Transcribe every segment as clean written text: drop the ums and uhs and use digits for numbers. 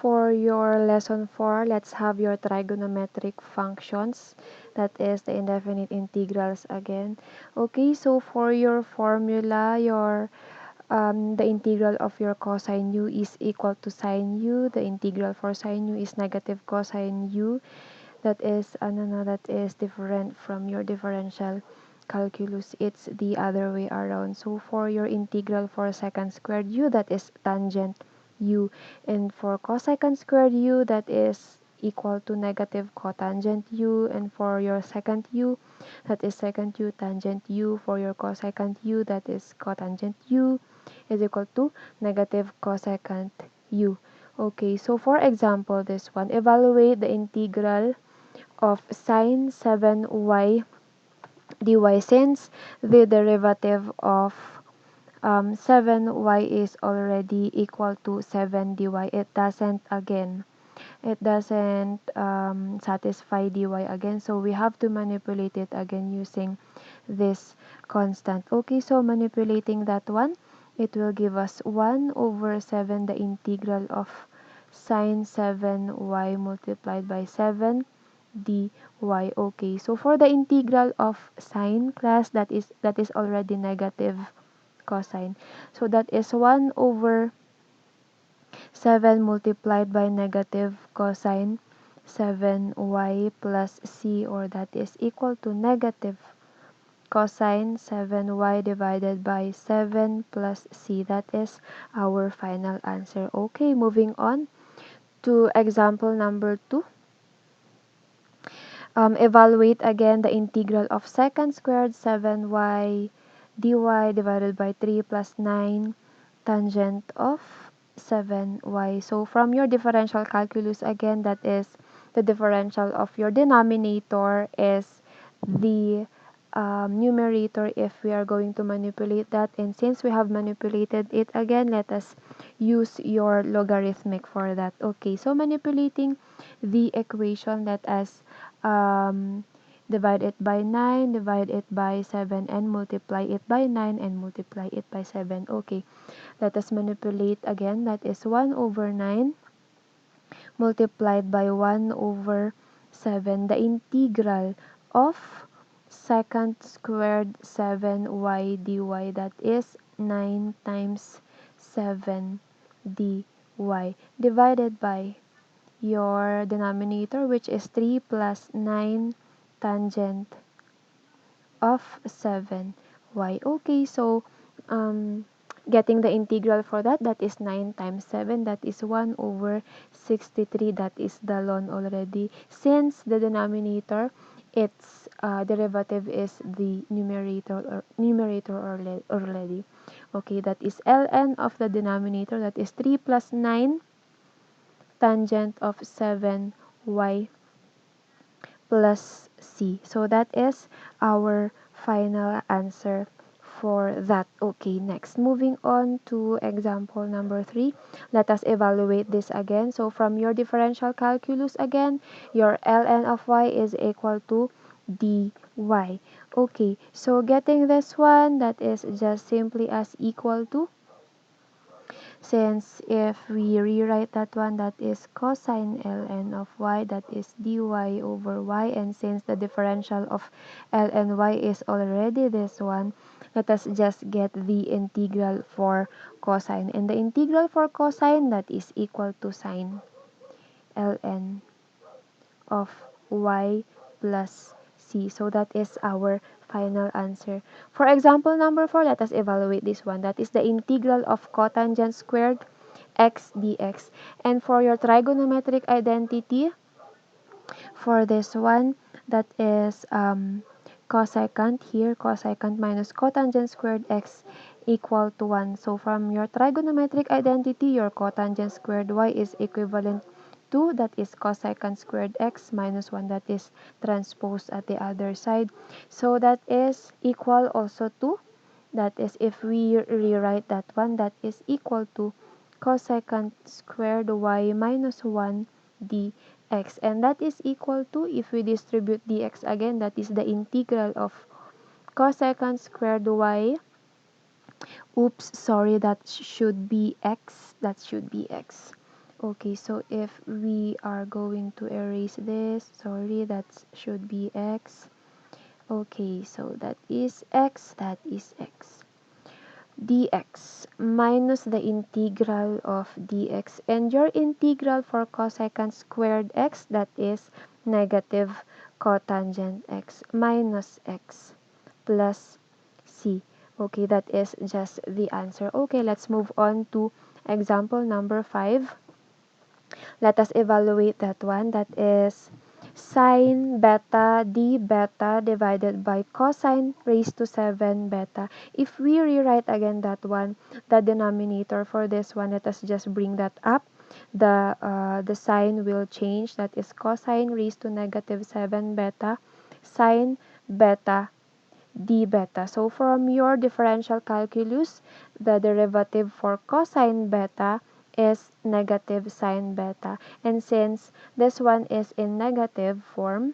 for your lesson 4, let's have your trigonometric functions. That is the indefinite integrals again. Okay, so for your formula, the integral of your cosine u is equal to sine u. The integral for sine u is negative cosine u. That is that is different from your differential calculus. It's the other way around. So for your integral for secant squared u, that is tangent u, and for cosecant squared u, that is equal to negative cotangent u, and for your secant u, that is secant u tangent u. For your cosecant u, that is cotangent u, is equal to negative cosecant u. Okay, so for example, this one, evaluate the integral of sine 7y dy, since the derivative of 7y is already equal to 7 dy. It doesn't satisfy dy again, so we have to manipulate it again using this constant. Okay, so manipulating that one, it will give us 1 over 7, the integral of sine 7y multiplied by 7 dy. Okay, so for the integral of sine, class, that is already negative cosine, so that is 1 over 7 multiplied by negative cosine 7y plus c, or that is equal to negative cosine 7y divided by 7 plus c. That is our final answer. Okay, moving on to example number 2. Evaluate again the integral of secant squared 7y dy divided by 3 plus 9 tangent of 7y. So from your differential calculus again, that is the differential of your denominator is the numerator if we are going to manipulate that. And since we have manipulated it again, let us use your logarithmic for that. Okay, so manipulating the equation, let us divide it by 9, divide it by 7, and multiply it by 9, and multiply it by 7. Okay, let us manipulate again. That is 1 over 9 multiplied by 1 over 7. The integral of secant squared 7y dy, that is 9 times 7 dy, divided by your denominator, which is 3 plus 9 tangent of 7y. Okay, so getting the integral for that, that is 9 times 7, that is 1 over 63. That is the ln already, since the denominator, its derivative is the numerator already. Okay, that is ln of the denominator, that is 3 plus 9 tangent of 7y plus c. So that is our final answer for that. Okay, next, moving on to example number 3. Let us evaluate this again. So from your differential calculus again, your ln of y is equal to dy. Okay, so getting this one, that is just simply as equal to, since if we rewrite that one, that is cosine ln of y, that is dy over y, and since the differential of ln y is already this one, let us just get the integral for cosine, and the integral for cosine, that is equal to sine ln of y plus c. So that is our final answer. For example number 4, let us evaluate this one. That is the integral of cotangent squared x dx. And for your trigonometric identity, for this one, that is cosecant here, cosecant minus cotangent squared x equal to 1. So from your trigonometric identity, your cotangent squared y is equivalent to, that is cosecant squared x minus 1, that is transposed at the other side. So that is equal also to, that is if we rewrite that one, that is equal to cosecant squared y minus 1 dx, and that is equal to, if we distribute dx again, that is the integral of cosecant squared y, oops, sorry, that should be x, Okay, so if we are going to erase this, sorry, that should be x. Okay, so that is x, that is x. Dx minus the integral of dx, and your integral for cosecant squared x, that is negative cotangent x minus x plus c. Okay, that is just the answer. Okay, let's move on to example number 5. Let us evaluate that one. That is sine beta d beta divided by cosine raised to 7 beta. If we rewrite again that one, the denominator for this one, let us just bring that up. The sign will change. That is cosine raised to negative 7 beta sine beta d beta. So from your differential calculus, the derivative for cosine beta is negative sine beta. And since this one is in negative form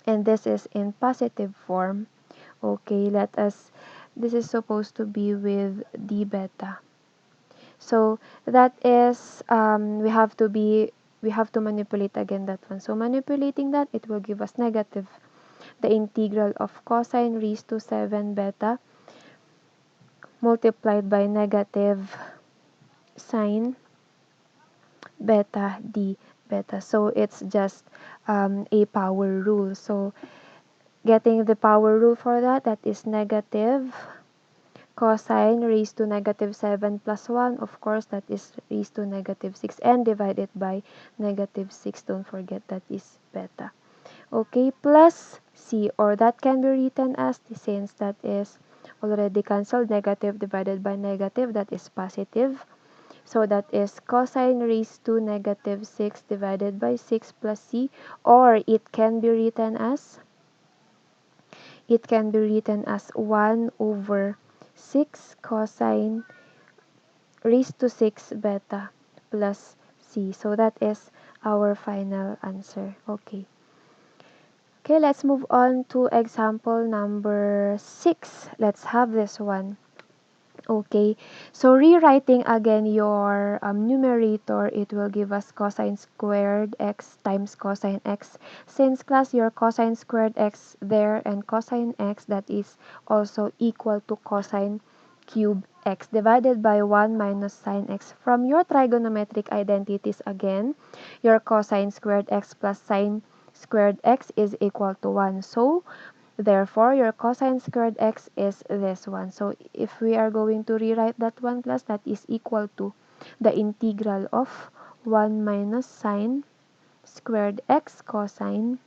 and this is in positive form, okay, this is supposed to be with d beta. So that is, we have to manipulate again that one. So manipulating that, it will give us negative the integral of cosine raised to 7 beta multiplied by negative sine beta d beta. So it's just a power rule. So getting the power rule for that, that is negative cosine raised to negative 7 plus 1. Of course, that is raised to negative 6 and divide it by negative 6. Don't forget that is beta. Okay, plus c, or that can be written as, since that is already cancelled, negative divided by negative, that is positive. So that is cosine raised to negative 6 divided by 6 plus c, or it can be written as 1 over 6 cosine raised to 6 beta plus c. So that is our final answer. Okay. Okay, let's move on to example number 6. Let's have this one. Okay, so rewriting again your numerator, it will give us cosine squared x times cosine x. Since class, your cosine squared x there and cosine x, that is also equal to cosine cube x divided by 1 minus sine x. From your trigonometric identities again, your cosine squared x plus sine squared x is equal to 1. So therefore, your cosine squared x is this one. So if we are going to rewrite that one, class, that is equal to the integral of 1 minus sine squared x cosine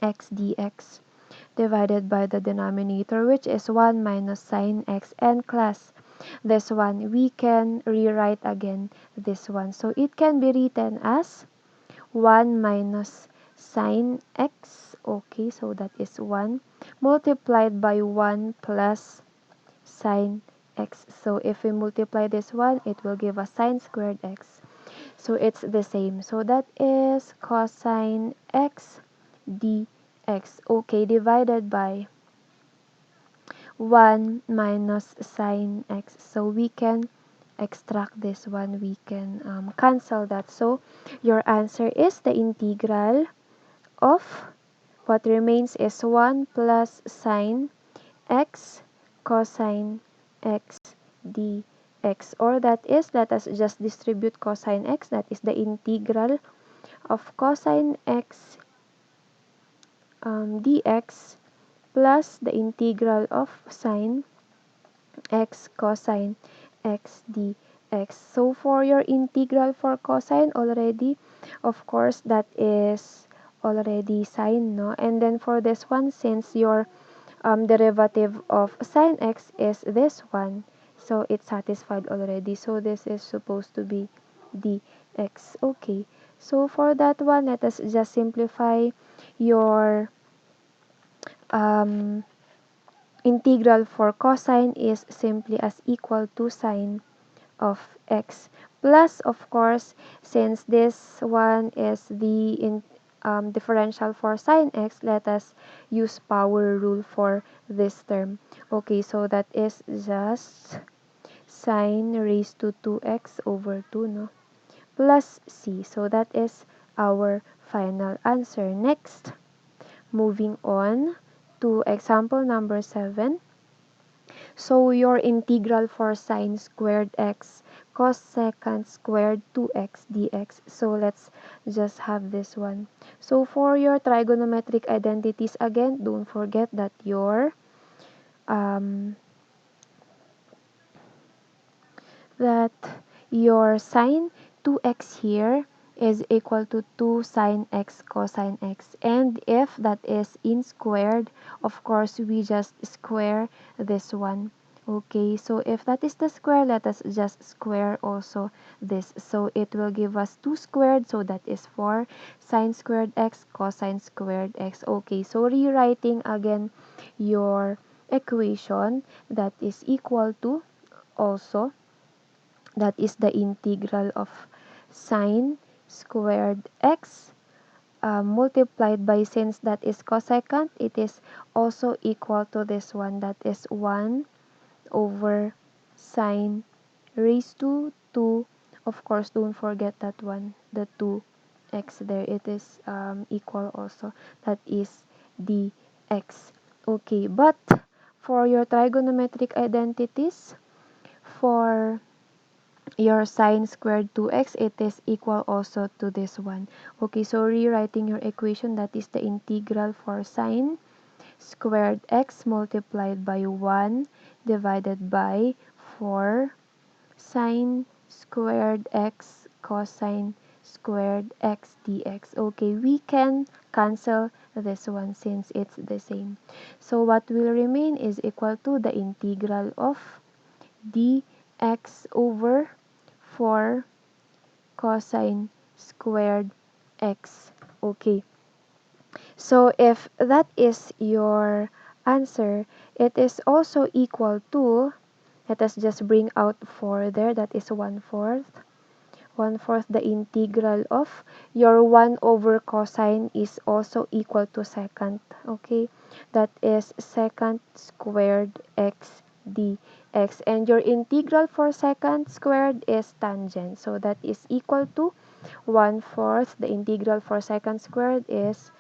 x dx divided by the denominator, which is 1 minus sine x. And class, this one, we can rewrite again this one. So it can be written as 1 minus sine x. Okay, so that is 1 multiplied by 1 plus sine x. So if we multiply this one, it will give us sine squared x. So it's the same. So that is cosine x dx. Okay, divided by 1 minus sine x. So we can extract this one. We can cancel that. So your answer is the integral of what remains is 1 plus sine x cosine x dx, or that is, let us just distribute cosine x, that is the integral of cosine x dx plus the integral of sine x cosine x dx. So for your integral for cosine already, of course, that is already sine, no? And then for this one, since your derivative of sine x is this one, so it's satisfied already. So this is supposed to be dx. Okay, so for that one, let us just simplify your um, integral for cosine is simply as equal to sine of x, plus, of course, since this one is the differential for sine x, let us use power rule for this term. Okay, so that is just sine raised to 2x over 2, no? plus c. So that is our final answer. Next, moving on to example number 7. So your integral for sine squared x cos secant squared 2x dx. So let's just have this one. So for your trigonometric identities, again, don't forget that um, that your sine 2x here is equal to 2 sine x cosine x. And if that is in squared, of course, we just square this one. Okay, so if that is the square, let us just square also this. So it will give us 2 squared, so that is 4 sine squared x cosine squared x. Okay, so rewriting again your equation, that is equal to also, that is the integral of sine squared x multiplied by, since that is cosecant, it is also equal to this one, that is 1 over sine raised to 2. Of course, don't forget that one, the 2x there, it is equal also, that is dx. Okay, but for your trigonometric identities, for your sine squared 2x, it is equal also to this one. Okay, so rewriting your equation, that is the integral for sine squared x multiplied by 1 divided by 4 sine squared x cosine squared x dx. Okay, we can cancel this one since it's the same. So what will remain is equal to the integral of dx over 4 cosine squared x. Okay, so if that is your answer, it is also equal to, let us just bring out 4 there, that is 1/4. 1/4 the integral of your 1 over cosine is also equal to secant. Okay, that is secant squared x dx, and your integral for secant squared is tangent, so that is equal to 1/4 the integral for secant squared is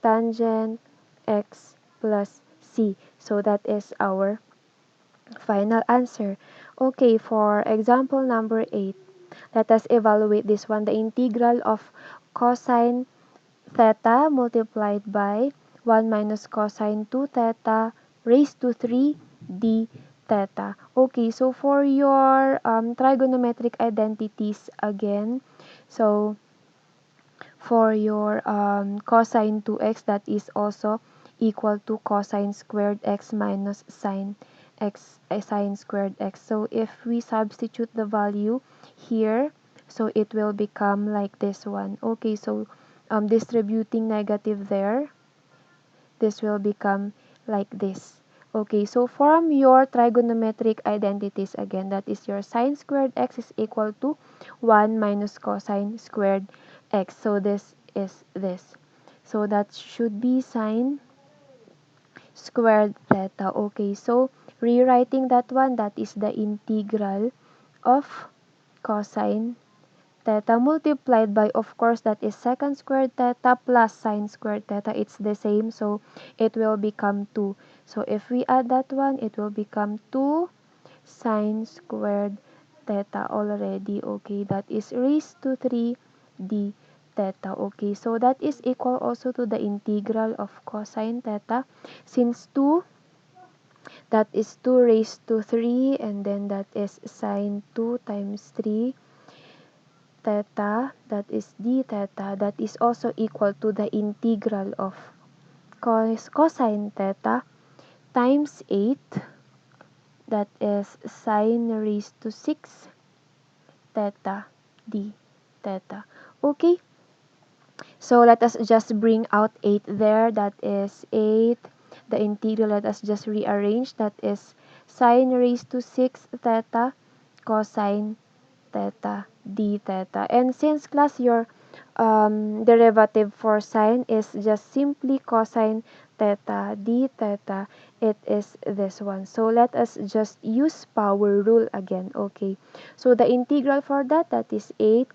tangent x plus c. So that is our final answer. Okay, for example number 8, let us evaluate this one. The integral of cosine theta multiplied by 1 minus cosine 2 theta raised to 3 d theta. Okay, so for your trigonometric identities again, so for your cosine 2x, that is also equal to cosine squared x minus sine x sine squared x. So if we substitute the value here, so it will become like this one. Okay, so distributing negative there, this will become like this. Okay, so from your trigonometric identities again, that is your sine squared x is equal to 1 minus cosine squared x. So this is this. So that should be sine squared theta. Okay, so rewriting that one, that is the integral of cosine theta multiplied by, of course, that is secant squared theta plus sine squared theta. It's the same, so it will become 2. So if we add that one, it will become 2 sine squared theta already. Okay, that is raised to 3 d theta. Okay, so that is equal also to the integral of cosine theta, since 2, that is 2 raised to 3, and then that is sine 2 times 3 theta, that is d theta, that is also equal to the integral of cosine theta times 8, that is sine raised to 6 theta d theta. Okay, so let us just bring out 8 there, that is 8. The integral, let us just rearrange, that is sine raised to 6 theta cosine theta d theta. And since class, your derivative for sine is just simply cosine theta d theta, it is this one. So let us just use power rule again. Okay, so the integral for that, that is 8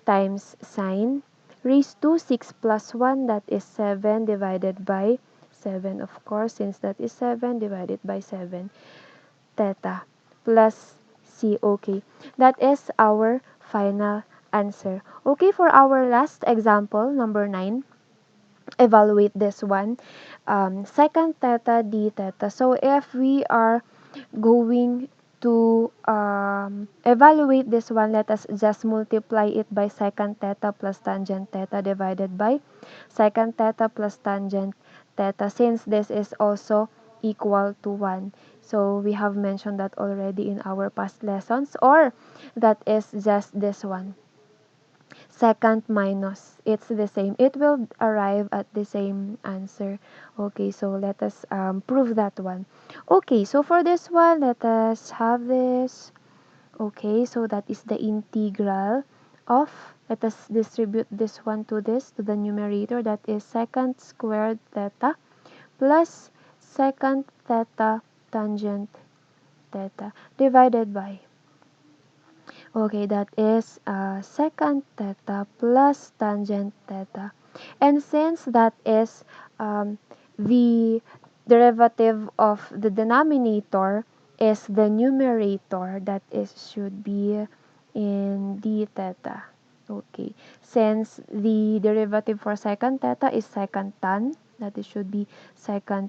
times sine raised to 6 plus 1, that is 7 divided by 7, of course, since that is 7 divided by 7 theta plus c. Okay, that is our final answer. Okay, for our last example, number 9, evaluate this one. Second theta d theta. So if we are going to evaluate this one, let us just multiply it by second theta plus tangent theta divided by second theta plus tangent theta, since this is also equal to 1. So we have mentioned that already in our past lessons, or that is just this one. Second minus, it's the same. It will arrive at the same answer. Okay, so let us prove that one. Okay, so for this one, let us have this. Okay, so that is the integral of, let us distribute this one to this, to the numerator, that is second squared theta plus second theta tangent theta divided by, okay, that is second theta plus tangent theta. And since that is the derivative of the denominator is the numerator, that is should be in d theta. Okay, since the derivative for second theta is second tan, that it should be second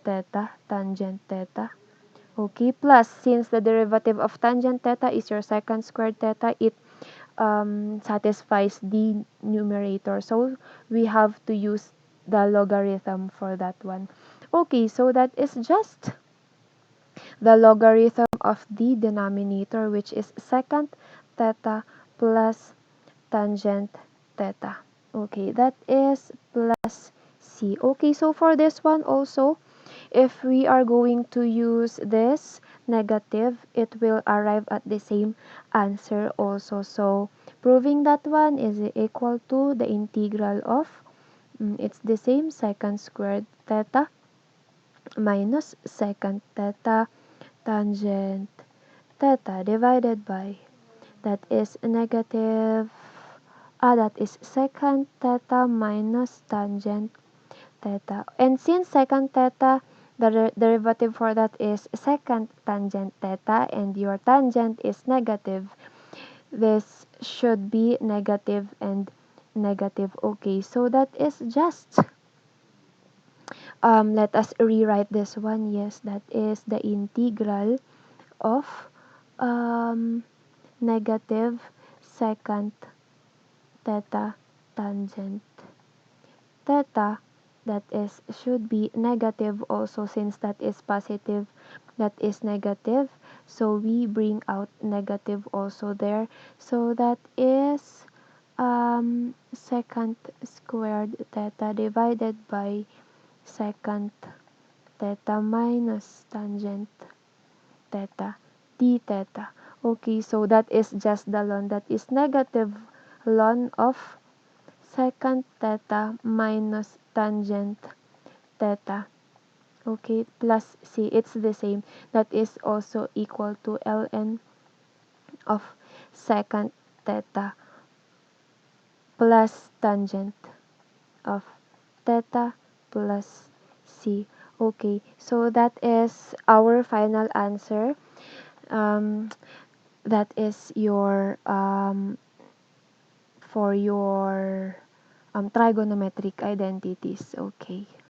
theta tangent theta. Okay, plus since the derivative of tangent theta is your second squared theta, it satisfies the numerator. So we have to use the logarithm for that one. Okay, so that is just the logarithm of the denominator, which is second theta plus tangent theta. Okay, that is plus c. Okay, so for this one also, if we are going to use this negative, it will arrive at the same answer also. So proving that one is equal to the integral of, it's the same, second squared theta minus second theta tangent theta divided by, that is negative, that is second theta minus tangent theta. And since second theta, the derivative for that is second tangent theta, and your tangent is negative, this should be negative and negative. Okay, so that is just, let us rewrite this one. Yes, that is the integral of um, negative second theta tangent theta, that is should be negative also, since that is positive, that is negative, so we bring out negative also there. So that is second squared theta divided by second theta minus tangent theta d theta. Okay, so that is just the ln, that is negative ln of second theta minus tangent theta. Okay, plus c, it's the same. That is also equal to ln of second theta plus tangent of theta plus c. Okay, so that is our final answer. Um, that is your for your trigonometric identities. Okay.